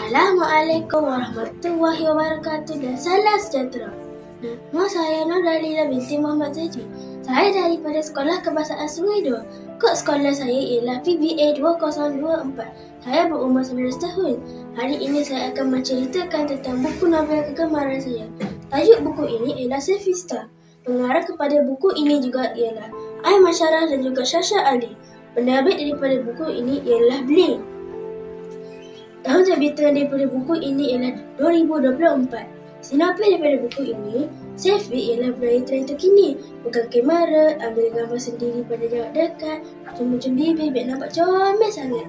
Assalamualaikum warahmatullahi wabarakatuh dan salam sejahtera. Nama saya Nur Dalila binti Muhammad Zaidi. Saya daripada Sekolah Kebahasaan Sungai Dua. Kod sekolah saya ialah PBA 2024. Saya berumur 19 tahun. Hari ini saya akan menceritakan tentang buku novel kegemaran saya. Tajuk buku ini ialah Selfie Star. Pengarah kepada buku ini juga ialah Aiman Syarah dan juga Syasha Ali. Penerbit daripada buku ini ialah Blink. Tahun terbitan daripada buku ini ialah 2024. Sinopsis daripada buku ini, selfie ialah budaya trend terkini. Bukan kamera, ambil gambar sendiri pada jarak dekat, cium-cium bibir biar nampak comel sangat.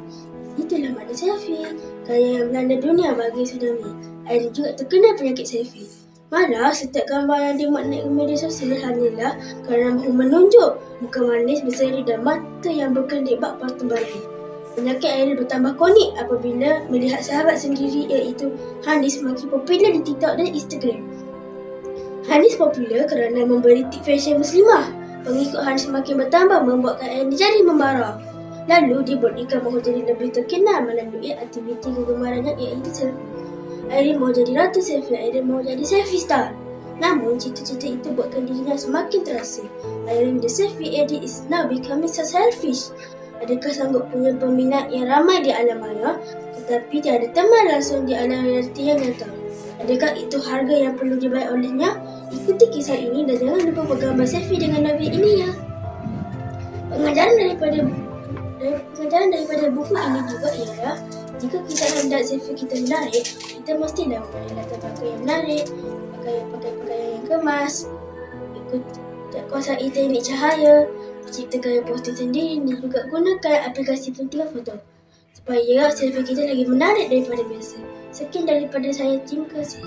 Itulah makna selfie, gaya yang melanda dunia bagi tsunami. Ada juga terkena penyakit selfie. Malah setiap gambar yang dimuat naik ke media sosial hanyalah kerana mahu menunjuk muka manis, berseri dan mata yang berkedip bak patung Barbie. Penyakit akhirnya bertambah kronik apabila melihat sahabat sendiri iaitu Hanis semakin popular di TikTok dan Instagram. Hanis popular kerana memberi tip fashion muslimah. Pengikut Hanis semakin bertambah membuatkan airnya jadi membara. Lalu dia berikan mahu jadi lebih terkenal melalui aktiviti kegemarannya iaitu selfie. Akhirnya mahu jadi ratu selfie, akhirnya mahu jadi selfie star. Namun cita-cita itu buatkan dirinya semakin terasa. Akhirnya the selfie edit is now becoming so selfish. Adakah sanggup punya peminat yang ramai di alam maya tetapi tiada teman langsung di alam realiti yang nyata? Adakah itu harga yang perlu dibayar olehnya? Ikuti kisah ini dan jangan lupa bergambar selfie dengan novel ini ya. Pengajaran daripada buku ini juga ialah jika kita hendak selfie kita menarik, kita mestilah menggunakan latar belakang yang menarik, pakai pakaian yang kemas, kuasai teknik cahaya, ciptakan posting sendiri dan juga gunakan aplikasi penting foto supaya selfie kita lagi menarik daripada biasa. Sekian daripada saya, terima kasih.